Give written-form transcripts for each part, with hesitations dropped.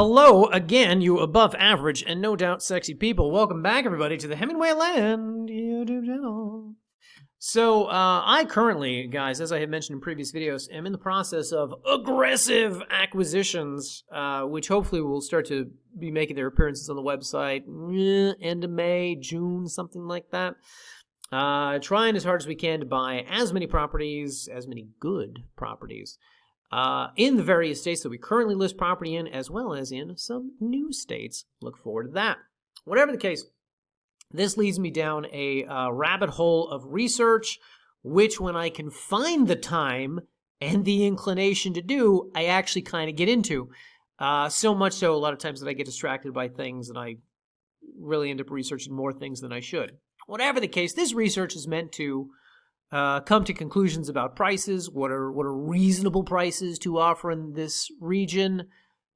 Hello again, you above average and no doubt sexy people. Welcome back, everybody, to the Hemingway Land YouTube channel. So, I currently, guys, as I have mentioned in previous videos, am in the process of aggressive acquisitions, which hopefully will start to be making their appearances on the website end of May, June, something like that. Trying as hard as we can to buy as many properties, as many good properties, in the various states that we currently list property in, as well as in some new states. Look forward to that. Whatever the case, this leads me down a rabbit hole of research, which when I can find the time and the inclination to do, I actually kind of get into. So much so, a lot of times that I get distracted by things and I really end up researching more things than I should. Whatever the case, this research is meant to come to conclusions about prices. What are reasonable prices to offer in this region?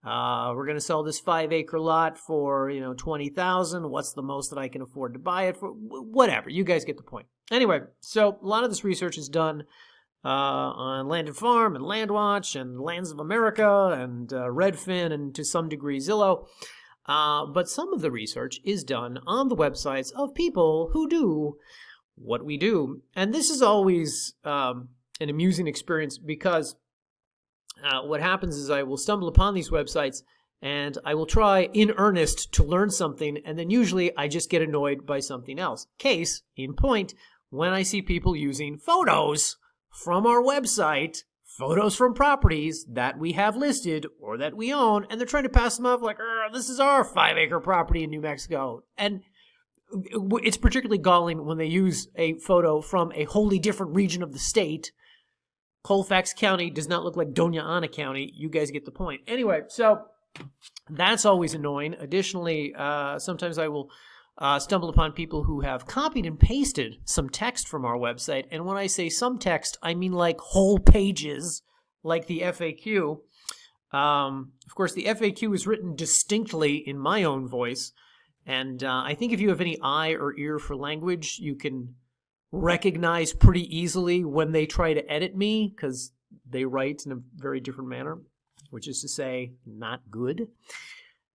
We're going to sell this 5-acre lot for, $20,000. What's the most that I can afford to buy it for? Whatever. You guys get the point. Anyway, so a lot of this research is done on Land and Farm and LandWatch and Lands of America and Redfin and to some degree Zillow. But some of the research is done on the websites of people who do what we do. And this is always an amusing experience because what happens is I will stumble upon these websites and I will try in earnest to learn something, and then usually I just get annoyed by something else. Case in point, when I see people using photos from our website, photos from properties that we have listed or that we own, and they're trying to pass them off like, this is our 5-acre property in New Mexico. And it's particularly galling when they use a photo from a wholly different region of the state. Colfax County does not look like Doña Ana County. You guys get the point. Anyway, so that's always annoying. Additionally, sometimes I will stumble upon people who have copied and pasted some text from our website. And when I say some text, I mean like whole pages, like the FAQ. Of course, the FAQ is written distinctly in my own voice. And I think if you have any eye or ear for language, you can recognize pretty easily when they try to edit me, because they write in a very different manner, which is to say, not good.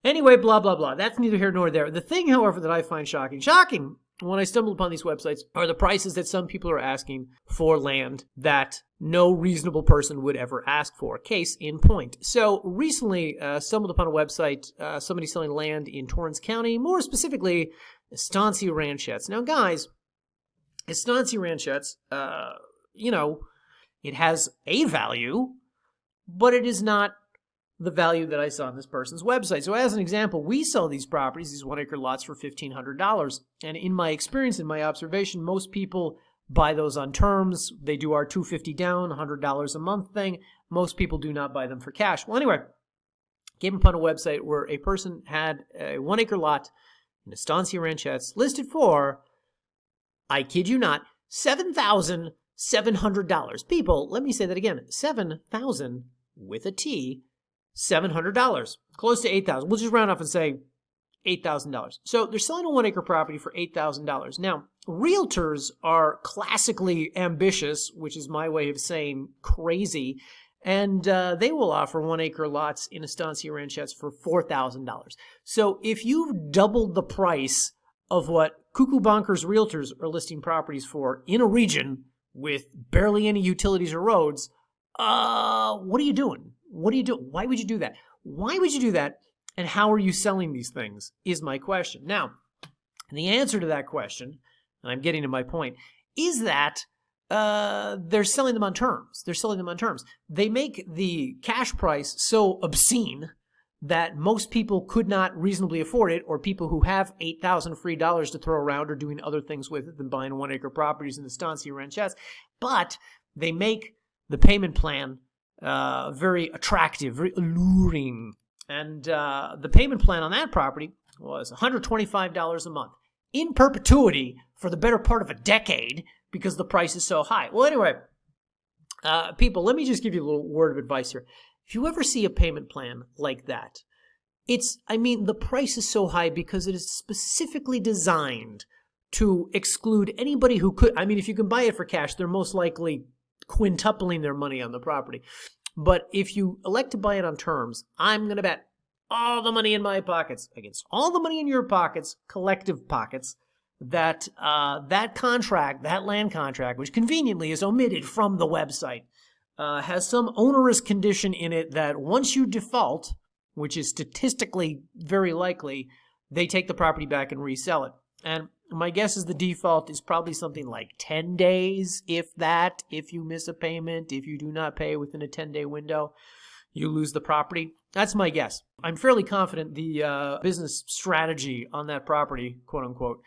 Anyway, blah, blah, blah. That's neither here nor there. The thing, however, that I find shocking when I stumble upon these websites are the prices that some people are asking for land that no reasonable person would ever ask for. Case in point. So recently stumbled upon a website, somebody selling land in Torrance County, more specifically, Estancia Ranchettes. Now, guys, Estancia Ranchettes, it has a value, but it is not the value that I saw on this person's website. So as an example, we sell these properties, these 1-acre lots, for $1,500. And in my experience, in my observation, most people buy those on terms. They do our $250 down, $100 a month thing. Most people do not buy them for cash. Well, anyway, came upon a website where a person had a 1-acre lot in Estancia Ranchettes listed for, I kid you not, $7,700. People, let me say that again, $7,000 with a T, $700, close to $8,000. We'll just round off and say $8,000. So they're selling a 1-acre property for $8,000. Now, realtors are classically ambitious, which is my way of saying crazy, and they will offer 1-acre lots in Estancia Ranchettes for $4,000. So if you've doubled the price of what cuckoo bonkers realtors are listing properties for in a region with barely any utilities or roads, what are you doing? What are you doing? Why would you do that? Why would you do that? And how are you selling these things is my question. Now, the answer to that question, and I'm getting to my point, is that they're selling them on terms. They're selling them on terms. They make the cash price so obscene that most people could not reasonably afford it, or people who have $8,000 free dollars to throw around are doing other things with it than buying 1-acre properties in the Estancia Ranchettes. But they make the payment plan very attractive, very alluring. And the payment plan on that property was $125 a month in perpetuity for the better part of a decade because the price is so high. Well, anyway, people, let me just give you a little word of advice here. If you ever see a payment plan like that, the price is so high because it is specifically designed to exclude anybody who could. If you can buy it for cash, they're most likely quintupling their money on the property. But if you elect to buy it on terms, I'm going to bet all the money in my pockets against all the money in your pockets, collective pockets, that that contract, that land contract, which conveniently is omitted from the website, has some onerous condition in it that once you default, which is statistically very likely, they take the property back and resell it. And my guess is the default is probably something like 10 days, if that. If you miss a payment, if you do not pay within a 10-day window, you lose the property. That's my guess. I'm fairly confident the business strategy on that property, quote unquote,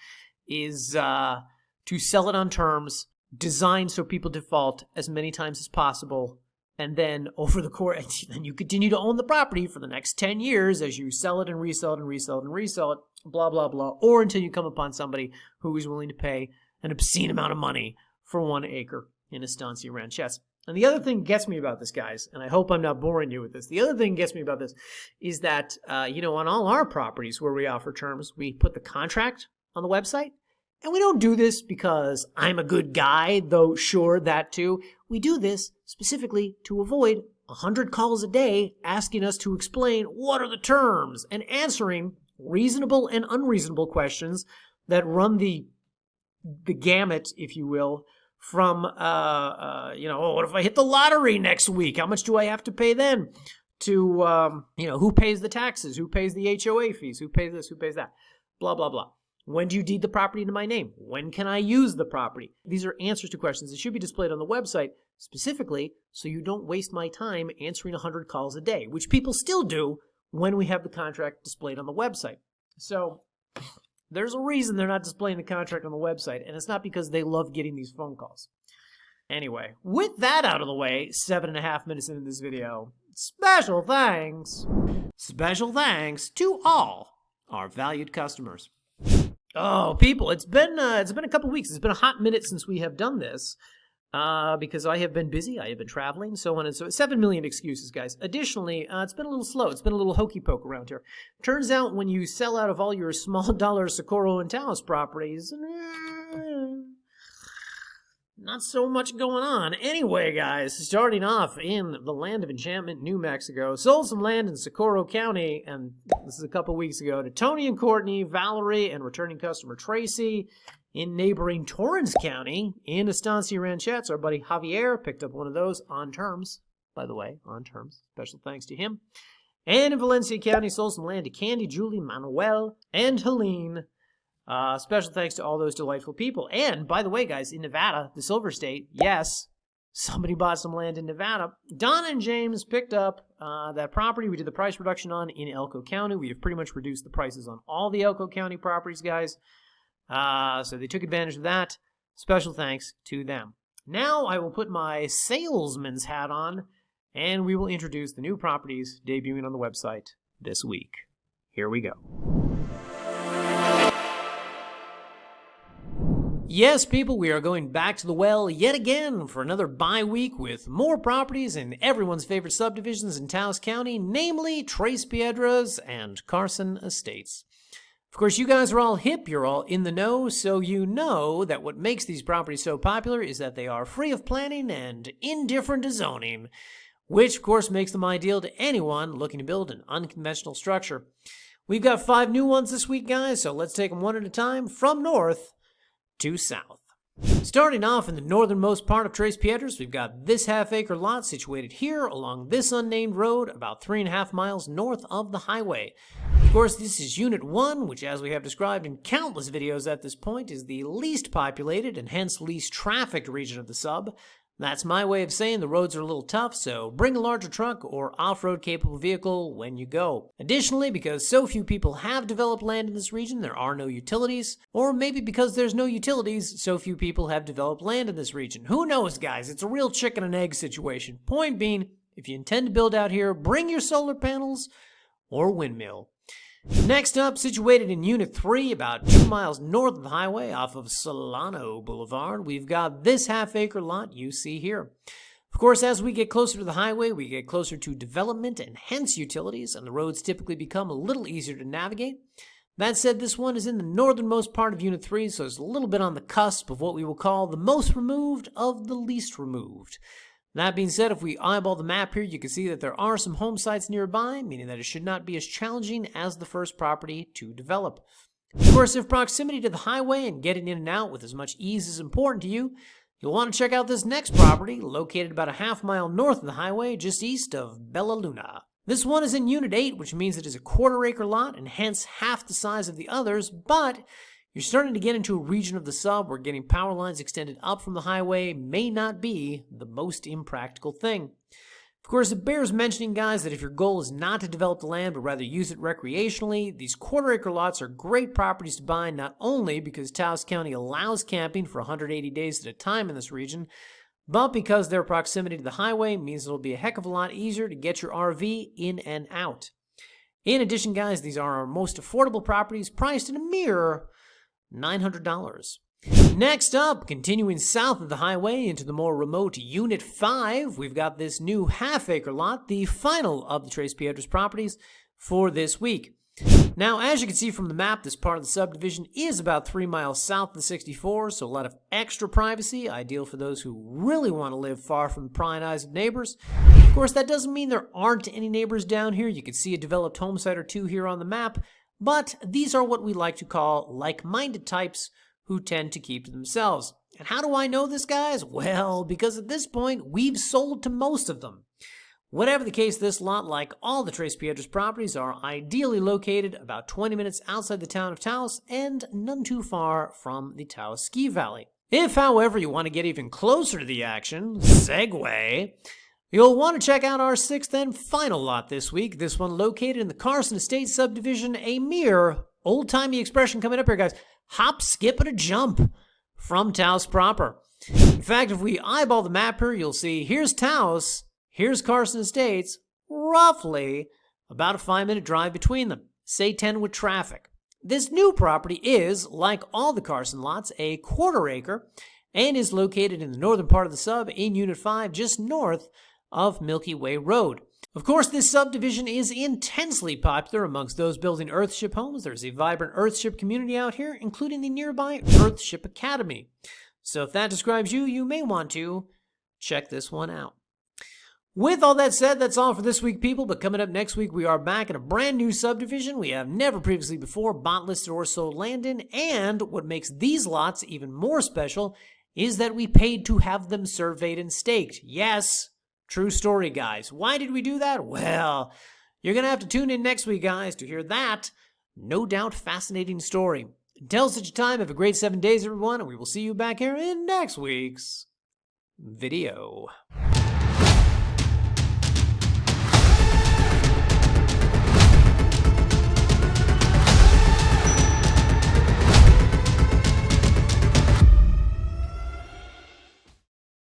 is to sell it on terms designed so people default as many times as possible. And then over the course, then you continue to own the property for the next 10 years as you sell it and resell it and resell it and resell it, blah, blah, blah, or until you come upon somebody who is willing to pay an obscene amount of money for 1 acre in Estancia Ranchettes. And the other thing that gets me about this, guys, and I hope I'm not boring you with this, the other thing that gets me about this is that, on all our properties where we offer terms, we put the contract on the website. And we don't do this because I'm a good guy, though sure, that too. We do this specifically to avoid 100 calls a day asking us to explain what are the terms and answering reasonable and unreasonable questions that run the gamut, if you will, from, what if I hit the lottery next week? How much do I have to pay then? To, who pays the taxes? Who pays the HOA fees? Who pays this? Who pays that? Blah, blah, blah. When do you deed the property into my name? When can I use the property? These are answers to questions that should be displayed on the website specifically so you don't waste my time answering 100 calls a day, which people still do when we have the contract displayed on the website. So there's a reason they're not displaying the contract on the website, and it's not because they love getting these phone calls. Anyway, with that out of the way, 7.5 minutes into this video, special thanks to all our valued customers. Oh, people, it's been a couple weeks. It's been a hot minute since we have done this because I have been busy. I have been traveling, so on and so. 7 million excuses, guys. Additionally, it's been a little slow. It's been a little hokey poke around here. Turns out when you sell out of all your small dollar Socorro and Taos properties, not so much going on. Anyway, guys, starting off in the land of enchantment, New Mexico, sold some land in Socorro County, and this is a couple weeks ago, to Tony and Courtney, Valerie, and returning customer Tracy. In neighboring Torrance County, in Estancia Ranchettes, our buddy Javier picked up one of those on terms, by the way, on terms. Special thanks to him. And in Valencia County, sold some land to Candy, Julie, Manuel, and Helene. Special thanks to all those delightful people. And, by the way, guys, in Nevada, the Silver State, yes, somebody bought some land in Nevada. Don and James picked up that property we did the price reduction on in Elko County. We have pretty much reduced the prices on all the Elko County properties, guys. So they took advantage of that. Special thanks to them. Now I will put my salesman's hat on, and we will introduce the new properties debuting on the website this week. Here we go. Yes, people, we are going back to the well yet again for another bye week with more properties in everyone's favorite subdivisions in Taos County, namely Tres Piedras and Carson Estates. Of course, you guys are all hip, you're all in the know, so you know that what makes these properties so popular is that they are free of planning and indifferent to zoning, which, of course, makes them ideal to anyone looking to build an unconventional structure. We've got 5 new ones this week, guys, so let's take them one at a time from north to south. Starting off in the northernmost part of Tres Piedras, we've got this half-acre lot situated here along this unnamed road about 3.5 miles north of the highway. Of course, this is Unit 1, which, as we have described in countless videos at this point, is the least populated and hence least trafficked region of the sub. That's my way of saying the roads are a little tough, so bring a larger truck or off-road capable vehicle when you go. Additionally, because so few people have developed land in this region, there are no utilities. Or maybe because there's no utilities, so few people have developed land in this region. Who knows, guys? It's a real chicken and egg situation. Point being, if you intend to build out here, bring your solar panels or windmill. Next up, situated in Unit 3, about 2 miles north of the highway off of Solano Boulevard, we've got this half-acre lot you see here. Of course, as we get closer to the highway, we get closer to development and hence utilities, and the roads typically become a little easier to navigate. That said, this one is in the northernmost part of Unit 3, so it's a little bit on the cusp of what we will call the most removed of the least removed. That being said, if we eyeball the map here, you can see that there are some home sites nearby, meaning that it should not be as challenging as the first property to develop. Of course, if proximity to the highway and getting in and out with as much ease is important to you, you'll want to check out this next property, located about a half-mile north of the highway, just east of Bella Luna. This one is in Unit 8, which means it is a quarter-acre lot and hence half the size of the others, but you're starting to get into a region of the sub where getting power lines extended up from the highway may not be the most impractical thing. Of course, it bears mentioning, guys, that if your goal is not to develop the land but rather use it recreationally, these quarter-acre lots are great properties to buy, not only because Taos County allows camping for 180 days at a time in this region, but because their proximity to the highway means it'll be a heck of a lot easier to get your RV in and out. In addition, guys, these are our most affordable properties, priced at a mere $900. Next up, continuing south of the highway into the more remote Unit 5, we've got this new half-acre lot, the final of the Tres Piedras properties for this week. Now, as you can see from the map, this part of the subdivision is about 3 miles south of the 64, so a lot of extra privacy, ideal for those who really want to live far from the prying eyes of neighbors. Of course, that doesn't mean there aren't any neighbors down here. You can see a developed home site or two here on the map, but these are what we like to call like-minded types who tend to keep to themselves. And how do I know this, guys? Well, because at this point, we've sold to most of them. Whatever the case, this lot, like all the Tres Piedras properties, are ideally located about 20 minutes outside the town of Taos and none too far from the Taos Ski Valley. If, however, you want to get even closer to the action, segue, you'll want to check out our sixth and final lot this week. This one located in the Carson Estates subdivision, a mere old-timey expression coming up here, guys. Hop, skip, and a jump from Taos proper. In fact, if we eyeball the map here, you'll see here's Taos, here's Carson Estates, roughly about a 5-minute drive between them, say 10 with traffic. This new property is, like all the Carson lots, a quarter-acre and is located in the northern part of the sub in Unit 5, just north of Milky Way Road. Of course, this subdivision is intensely popular amongst those building Earthship homes. There's a vibrant Earthship community out here, including the nearby Earthship Academy. So if that describes you, you may want to check this one out. With all that said, that's all for this week, people. But coming up next week, we are back in a brand new subdivision we have never previously before bought, listed, or sold land in. And what makes these lots even more special is that we paid to have them surveyed and staked. Yes, true story, guys. Why did we do that? Well, you're going to have to tune in next week, guys, to hear that no doubt fascinating story. Until such a time, have a great 7 days, everyone, and we will see you back here in next week's video.